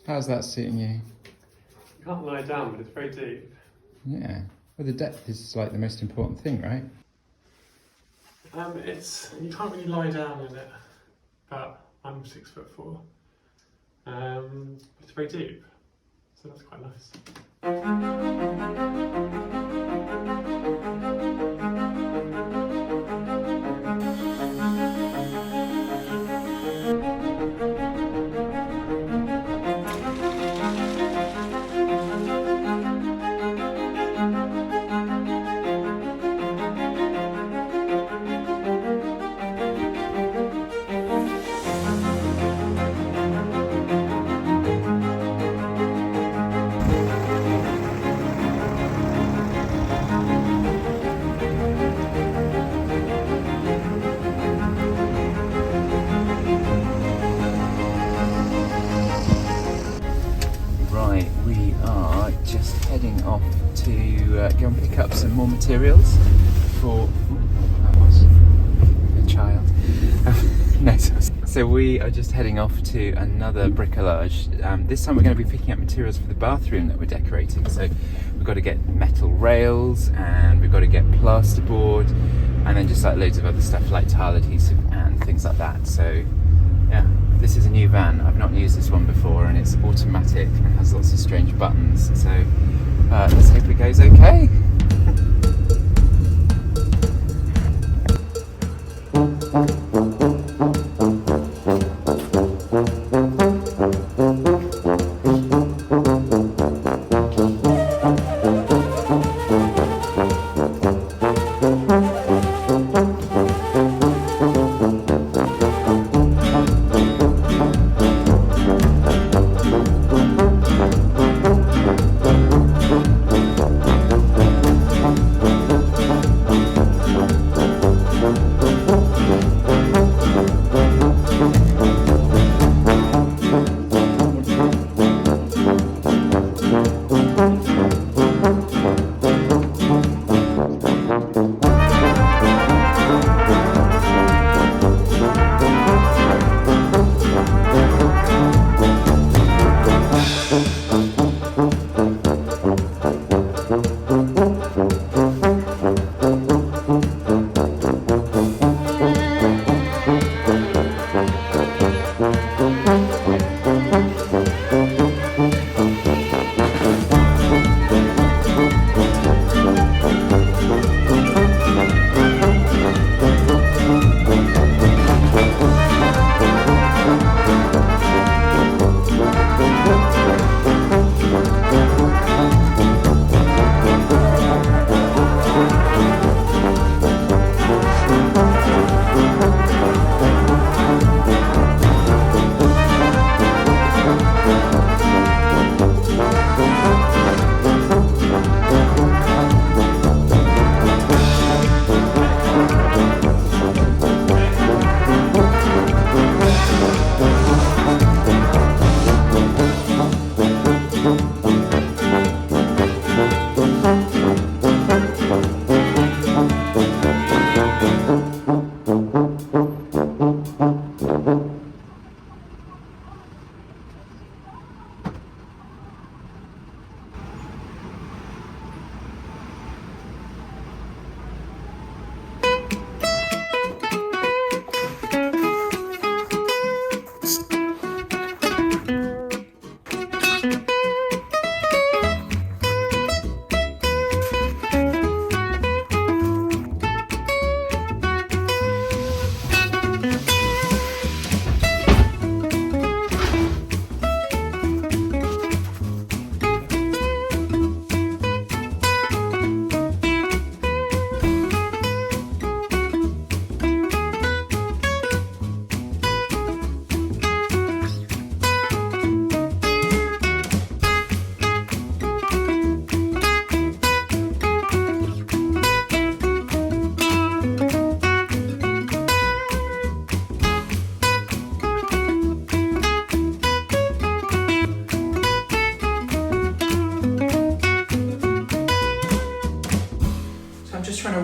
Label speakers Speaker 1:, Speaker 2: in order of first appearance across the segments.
Speaker 1: How's that suiting you?
Speaker 2: You can't lie down, but it's very deep.
Speaker 1: Yeah. Well, the depth is like the most important thing, right?
Speaker 2: You can't really lie down in it, but I'm 6'4". It's very deep, so that's quite nice.
Speaker 1: Right, we are just heading off to go and pick up some more materials for... that was a child. No, so we are just heading off to another bricolage. This time we're going to be picking up materials for the bathroom that we're decorating. So we've got to get metal rails and we've got to get plasterboard and then just like loads of other stuff like tile adhesive and things like that. So yeah, this is a new van. I've not used this one before and it's automatic and has lots of strange buttons. So let's hope it goes okay.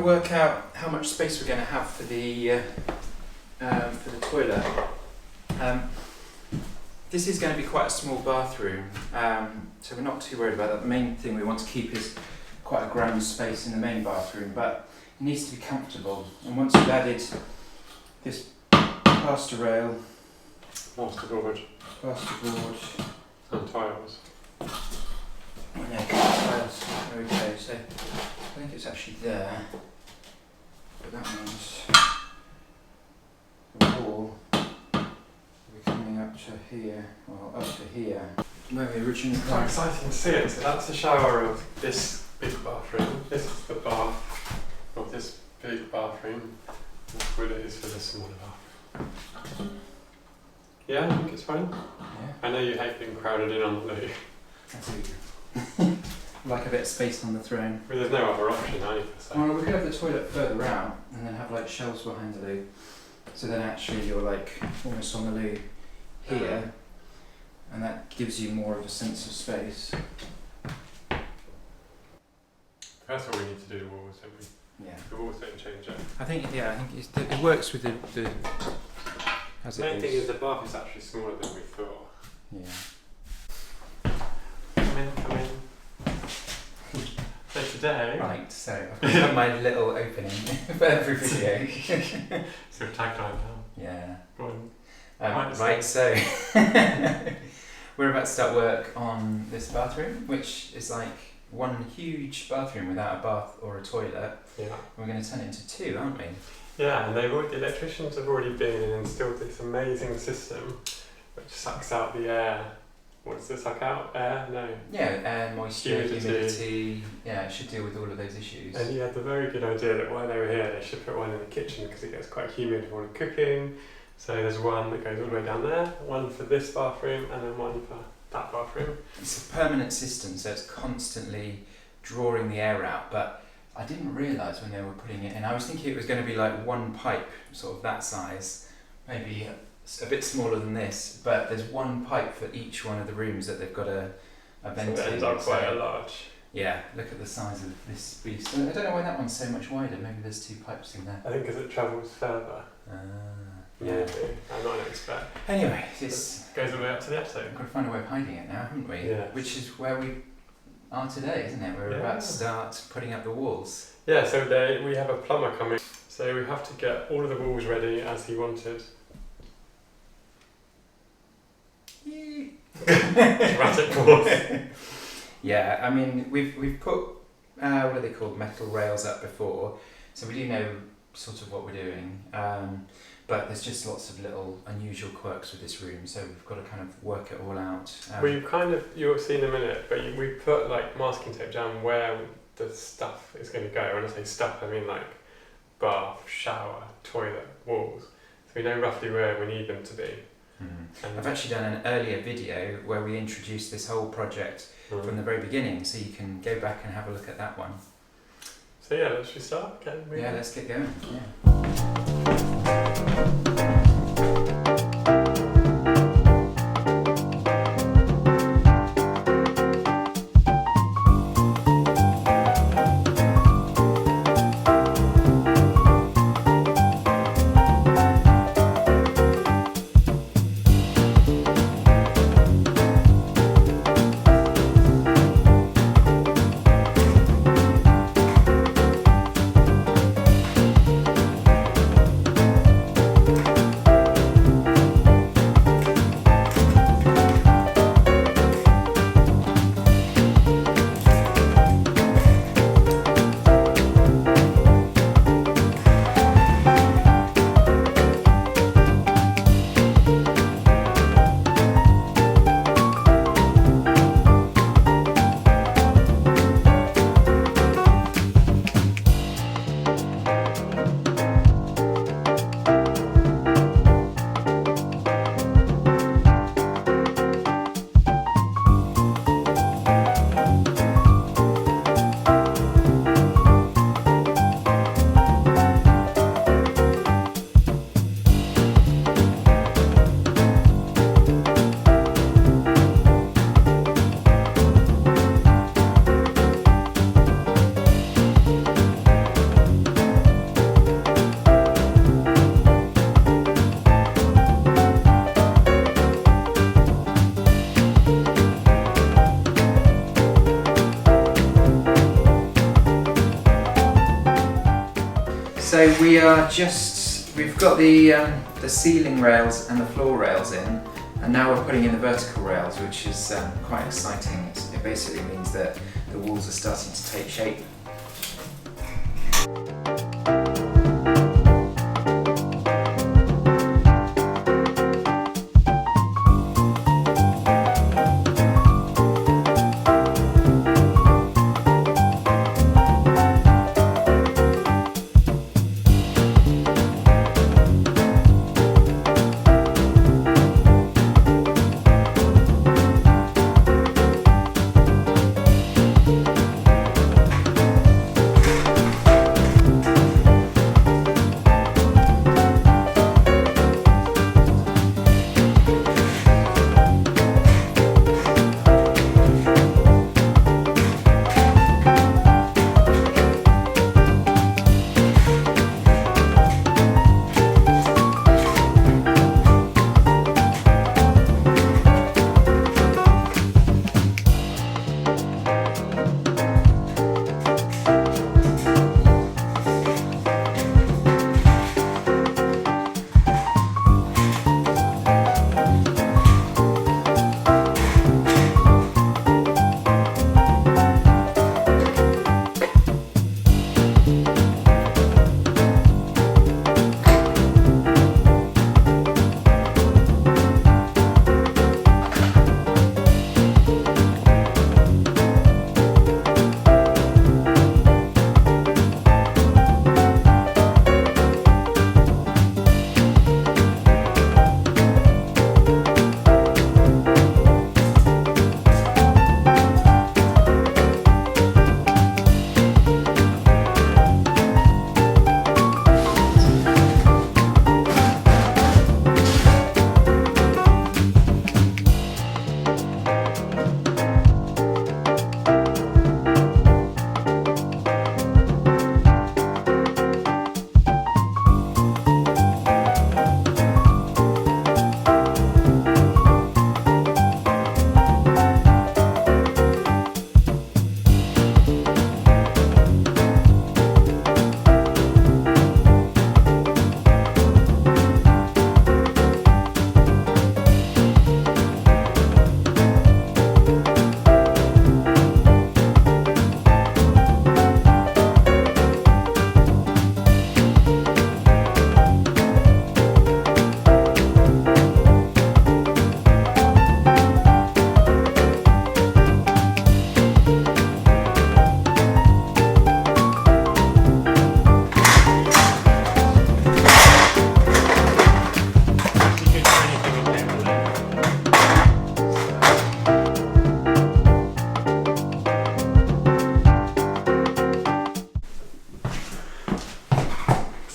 Speaker 1: Work out how much space we're going to have for the toilet. This is going to be quite a small bathroom, so we're not too worried about that. The main thing we want to keep is quite a grand space in the main bathroom, but it needs to be comfortable. And once you've added this plaster rail,
Speaker 2: Plasterboard and tiles.
Speaker 1: yeah, tiles. Okay, so I think it's actually there, but that means the wall will be coming up to here, well, up to here, where we originally
Speaker 2: It's quite exciting to see it. So that's the shower of this big bathroom. This is the bath of this big bathroom. That's what it is for this smaller bathroom. Yeah, I think it's fine.
Speaker 1: Yeah.
Speaker 2: I know you hate being crowded in on the loo.
Speaker 1: I do. Like a bit of space on the throne.
Speaker 2: But there's no other option either. So.
Speaker 1: Well, we could have the toilet further out and then have like shelves behind the loo. So then actually you're like almost on the loo here, and that gives you more of a sense of space.
Speaker 2: That's what we need to do the walls, don't we?
Speaker 1: Yeah.
Speaker 2: The walls don't change it.
Speaker 1: I think it works with the as
Speaker 2: The
Speaker 1: it
Speaker 2: main thing
Speaker 1: is.
Speaker 2: is the bath is actually smaller than we thought.
Speaker 1: Yeah.
Speaker 2: Come in. So today...
Speaker 1: Right, so I've got my little opening for every video.
Speaker 2: So tagline now.
Speaker 1: Yeah.
Speaker 2: Go on.
Speaker 1: Right, so we're about to start work on this bathroom, which is like one huge bathroom without a bath or a toilet.
Speaker 2: Yeah.
Speaker 1: We're going to turn it into two, aren't we?
Speaker 2: Yeah, and the electricians have already been and installed this amazing system which sucks out the air. What does it suck out? Air? No.
Speaker 1: Yeah, air, moisture,
Speaker 2: Humidity.
Speaker 1: humidity. Yeah, it should deal with all of those issues.
Speaker 2: And he had the very good idea that while they were here they should put one in the kitchen because it gets quite humid while cooking. So there's one that goes all the way down there, one for this bathroom and then one for that bathroom.
Speaker 1: It's a permanent system, so it's constantly drawing the air out, but I didn't realise when they were putting it in. I was thinking it was going to be like one pipe, sort of that size, maybe a bit smaller than this, but there's one pipe for each one of the rooms that they've got a vent
Speaker 2: So it
Speaker 1: in.
Speaker 2: ends up quite a large.
Speaker 1: Yeah, look at the size of this beast. I don't know why that one's so much wider. Maybe there's two pipes in there.
Speaker 2: I think because it travels further.
Speaker 1: Yeah.
Speaker 2: Maybe. I'm not an expert.
Speaker 1: Anyway, it's
Speaker 2: It goes all the way up to the attic.
Speaker 1: we've got to find a way of hiding it now, haven't we?
Speaker 2: Yeah.
Speaker 1: Which is where we are today, isn't it? We're about to start putting up the walls.
Speaker 2: Yeah, so we have a plumber coming. So we have to get all of the walls ready as he wanted. Dramatic pause.
Speaker 1: Yeah, I mean we've put what are they called, metal rails up before, so we do know sort of what we're doing. But there's just lots of little unusual quirks with this room, so we've got to kind of work it all out.
Speaker 2: You'll see in a minute, but we put like masking tape down where the stuff is going to go. When I say stuff, I mean like bath, shower, toilet, walls. So we know roughly where we need them to be.
Speaker 1: Mm. I've actually done an earlier video where we introduced this whole project from the very beginning, so you can go back and have a look at that one.
Speaker 2: So yeah, let's just start.
Speaker 1: Yeah, let's get going. Yeah. So we've got the ceiling rails and the floor rails in, and now we're putting in the vertical rails, which is quite exciting. It basically means that the walls are starting to take shape.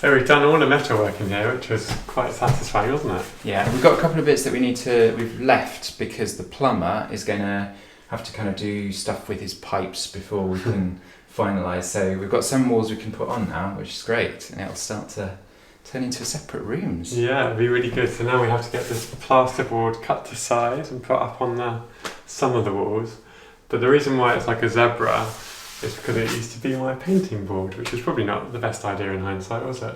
Speaker 2: So we've done all the metalwork in here, which was quite satisfying, wasn't it?
Speaker 1: Yeah, we've got a couple of bits that we've left because the plumber is going to have to kind of do stuff with his pipes before we can finalise. So we've got some walls we can put on now, which is great, and it'll start to turn into separate rooms.
Speaker 2: Yeah, it'll be really good. So now we have to get this plasterboard cut to size and put up on some of the walls. But the reason why it's like a zebra is because it used to be my painting board, which was probably not the best idea in hindsight, was it?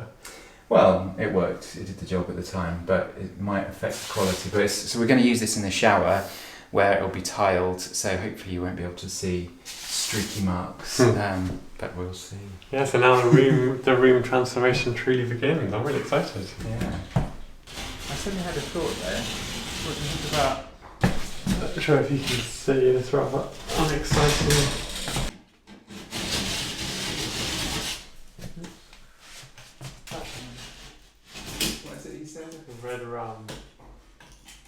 Speaker 1: Well, it worked. It did the job at the time, but it might affect the quality. But so we're going to use this in the shower, where it'll be tiled. So hopefully you won't be able to see streaky marks. But we'll see.
Speaker 2: Yeah. So now the room transformation truly begins. I'm really excited.
Speaker 1: Yeah. I suddenly had a thought there. What do you think about?
Speaker 2: I'm not sure if you can see. It's rather unexciting. Red rum.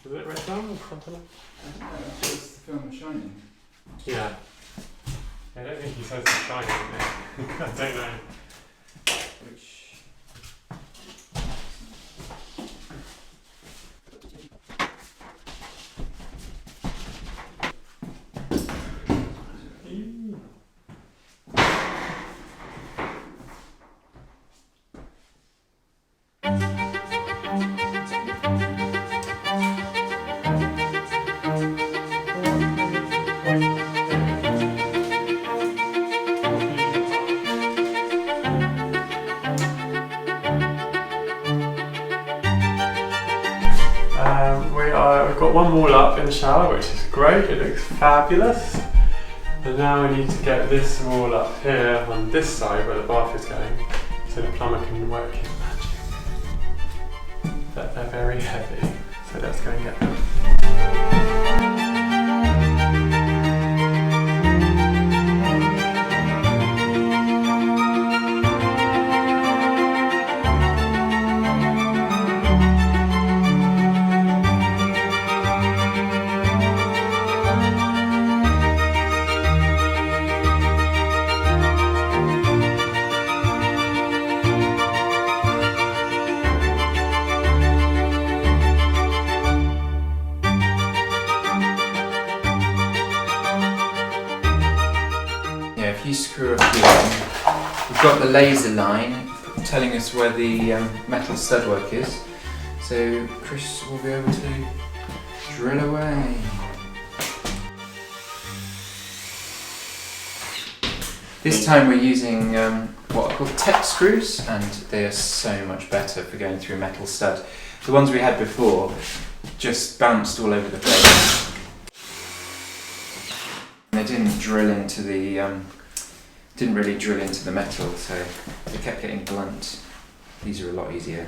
Speaker 2: Is it red rum or something?
Speaker 1: I don't know. I thought it was the film of Shining.
Speaker 2: Yeah. I don't think he says it's Shining. I don't know.
Speaker 1: Which.
Speaker 2: we've got one wall up in the shower, which is great, it looks fabulous. And now we need to get this wall up here on this side where the bath is going, so the plumber can work his magic. But they're very heavy, so let's go and get them.
Speaker 1: If you screw up here, we've got the laser line telling us where the metal stud-work is, so Chris will be able to drill away. This time we're using what are called tech screws, and they are so much better for going through metal stud. The ones we had before just bounced all over the place. And they didn't drill into the didn't really drill into the metal, so they kept getting blunt. These are a lot easier.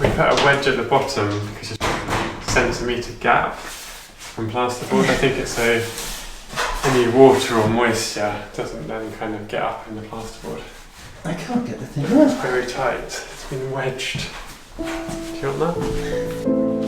Speaker 2: We put a wedge at the bottom because it's a centimetre gap from plasterboard. I think it's so any water or moisture doesn't then kind of get up in the plasterboard.
Speaker 1: I can't get the thing on.
Speaker 2: It's very tight. It's been wedged. Do you want that?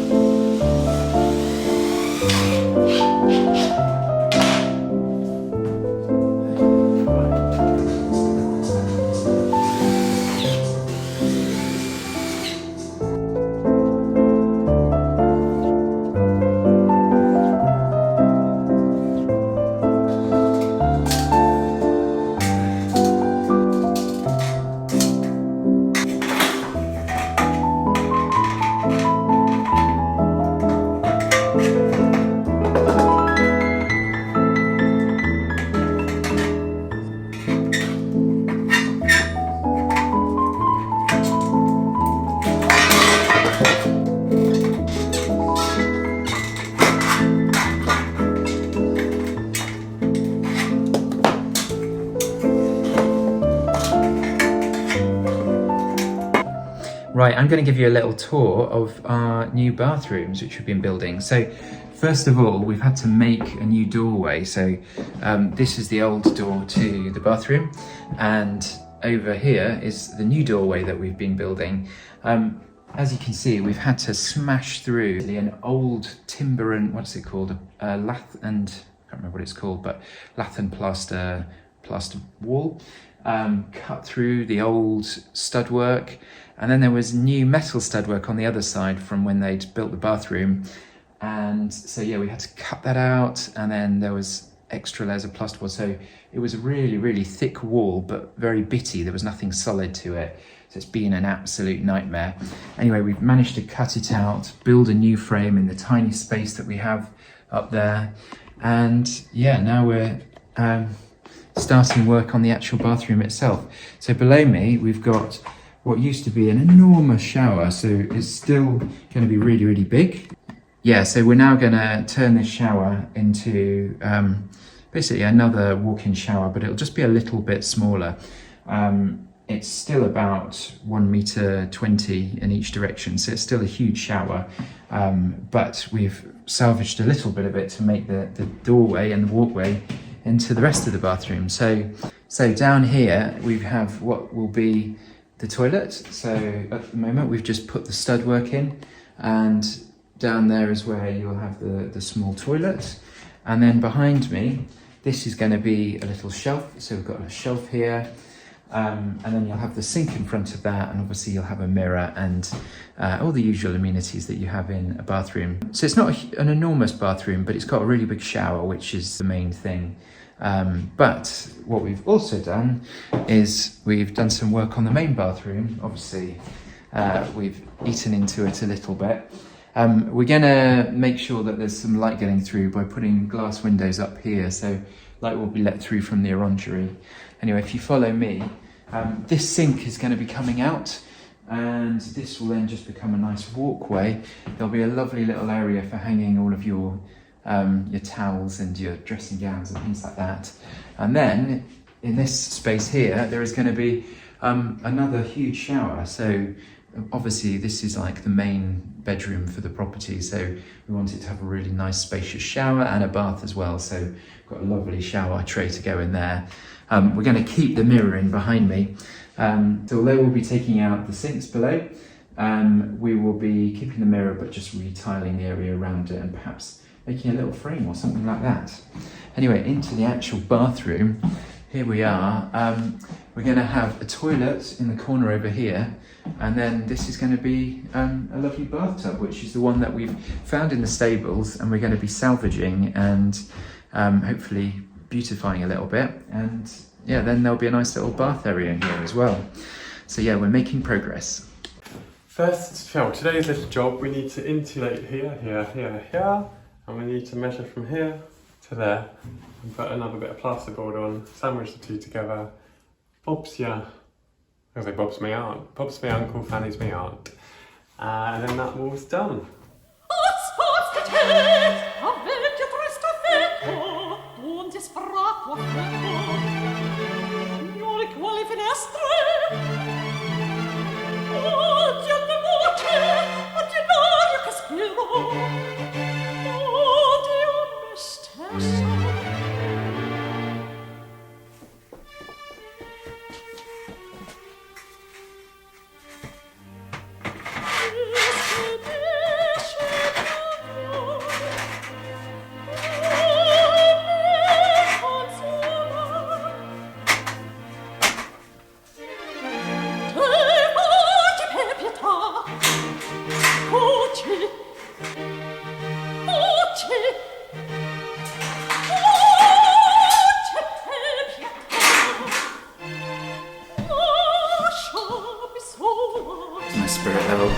Speaker 1: Right, I'm going to give you a little tour of our new bathrooms which we've been building. So first of all, we've had to make a new doorway. So this is the old door to the bathroom, and over here is the new doorway that we've been building. As you can see, we've had to smash through an old timber and what's it called? Lath and I can't remember what it's called, but lath and plaster wall. Cut through the old stud work, and then there was new metal stud work on the other side from when they'd built the bathroom, and so yeah, we had to cut that out, and then there was extra layers of plasterboard, so it was a really thick wall but very bitty. There was nothing solid to it, so it's been an absolute nightmare. Anyway, we've managed to cut it out, build a new frame in the tiny space that we have up there, and yeah, now we're starting work on the actual bathroom itself. So below me we've got what used to be an enormous shower, so it's still going to be really big. Yeah, so we're now going to turn this shower into basically another walk-in shower, but it'll just be a little bit smaller. It's still about 1.20 meters in each direction, so it's still a huge shower, but we've salvaged a little bit of it to make the doorway and the walkway into the rest of the bathroom. So down here we have what will be the toilet. So at the moment we've just put the stud work in, and down there is where you'll have the small toilet. And then behind me, this is going to be a little shelf. So we've got a shelf here, and then you'll have the sink in front of that, and obviously you'll have a mirror and all the usual amenities that you have in a bathroom. So it's not an enormous bathroom, but it's got a really big shower, which is the main thing. But what we've also done is we've done some work on the main bathroom. Obviously we've eaten into it a little bit. We're gonna make sure that there's some light getting through by putting glass windows up here, so light will be let through from the orangery. Anyway, if you follow me, this sink is going to be coming out, and this will then just become a nice walkway. There'll be a lovely little area for hanging all of your towels and your dressing gowns and things like that. And then in this space here, there is going to be another huge shower. So obviously this is like the main bedroom for the property, so we want it to have a really nice spacious shower and a bath as well. So we've got a lovely shower tray to go in there. We're going to keep the mirror in behind me. So although we'll be taking out the sinks below, we will be keeping the mirror but just retiling the area around it and perhaps making a little frame or something like that. Anyway, into the actual bathroom. Here we are. We're going to have a toilet in the corner over here, and then this is going to be a lovely bathtub, which is the one that we've found in the stables, and we're going to be salvaging and hopefully beautifying a little bit. And yeah, then there'll be a nice little bath area in here as well. So yeah, we're making progress.
Speaker 2: First, for today's little job, we need to insulate here, and we need to measure from here to there and put another bit of plasterboard on, sandwich the two together. Bob's Bob's my aunt. Bob's my uncle, Fanny's my aunt. And then that wall's done.
Speaker 1: My spirit level.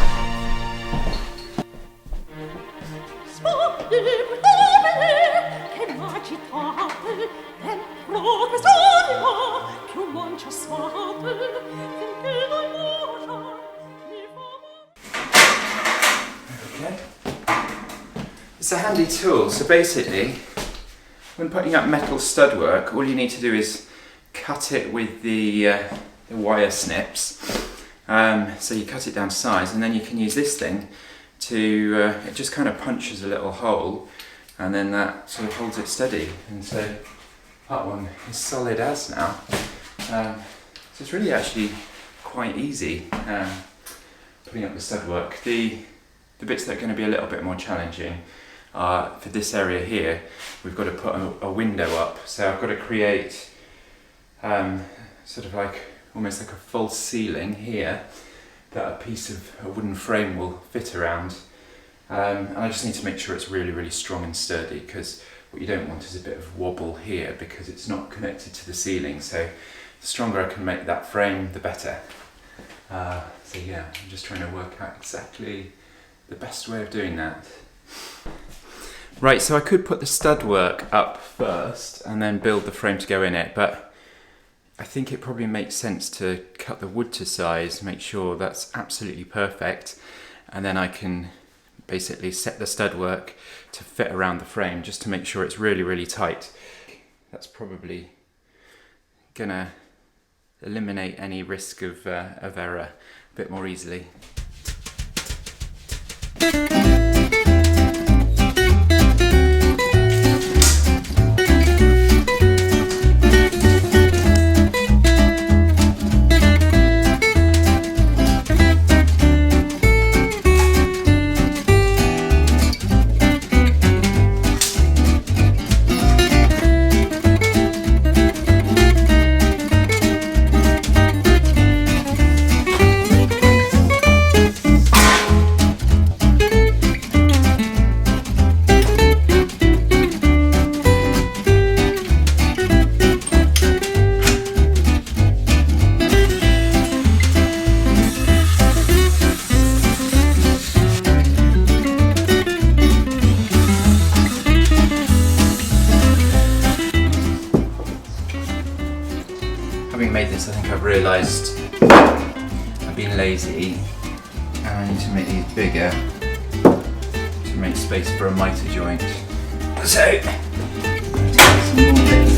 Speaker 1: Okay. It's a handy tool. So basically, when putting up metal stud work, all you need to do is cut it with the wire snips. So you cut it down to size, and then you can use this thing to, it just kind of punches a little hole, and then that sort of holds it steady. And so that one is solid as now. So it's really actually quite easy putting up the stud work. The bits that are going to be a little bit more challenging are for this area here. We've got to put a window up, so I've got to create sort of like almost like a false ceiling here that a piece of a wooden frame will fit around, and I just need to make sure it's really, really strong and sturdy, because what you don't want is a bit of wobble here because it's not connected to the ceiling. So the stronger I can make that frame, the better. So yeah, I'm just trying to work out exactly the best way of doing that. Right, so I could put the stud work up first and then build the frame to go in it, but I think it probably makes sense to cut the wood to size, make sure that's absolutely perfect, and then I can basically set the stud work to fit around the frame just to make sure it's really, really tight. That's probably gonna eliminate any risk of error a bit more easily. having made this, I think I've realised I've been lazy and I need to make these bigger to make space for a mitre joint. So, take some more bits.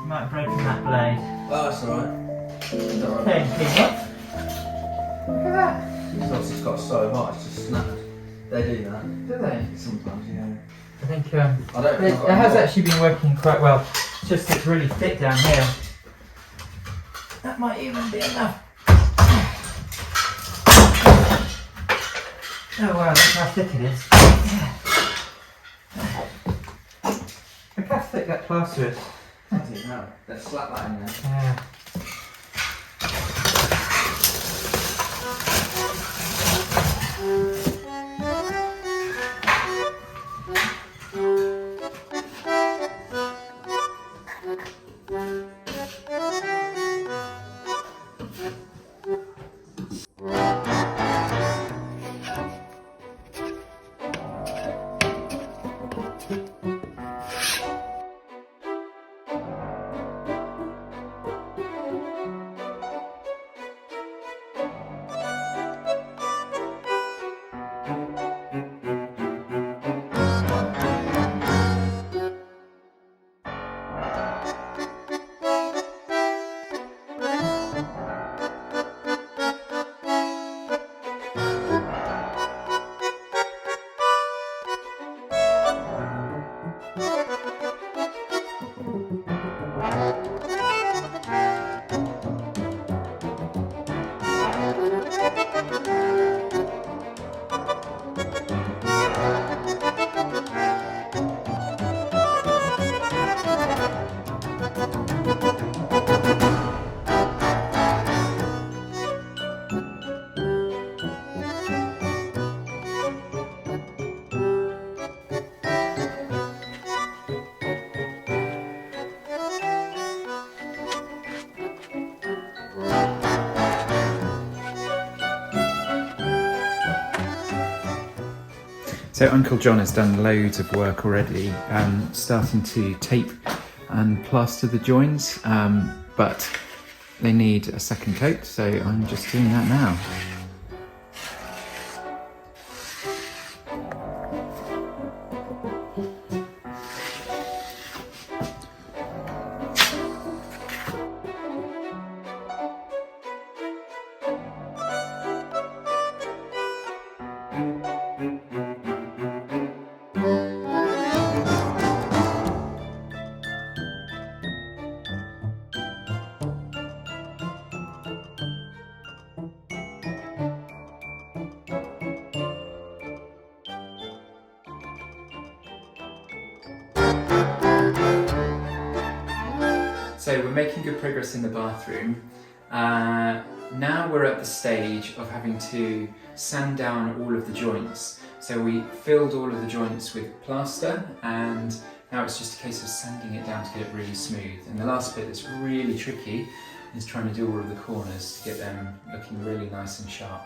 Speaker 3: Might have broken that blade.
Speaker 1: Oh, that's alright.
Speaker 3: Okay, keep up. Look at that.
Speaker 1: It's not just got so hot, it's just snapped. They do that.
Speaker 3: Do they?
Speaker 1: Sometimes, yeah.
Speaker 3: I think
Speaker 1: I don't
Speaker 3: it has actually been working quite well. It's just it's really thick down here. That might even be enough. Oh wow, look how thick it is. Look how thick that plaster is.
Speaker 1: I don't know. Let's slap that in there.
Speaker 3: Yeah.
Speaker 1: So Uncle John has done loads of work already, starting to tape and plaster the joins, but they need a second coat, so I'm just doing that now. So we're making good progress in the bathroom. Now we're at the stage of having to sand down all of the joints. So we filled all of the joints with plaster, and now it's just a case of sanding it down to get it really smooth. And the last bit that's really tricky is trying to do all of the corners to get them looking really nice and sharp.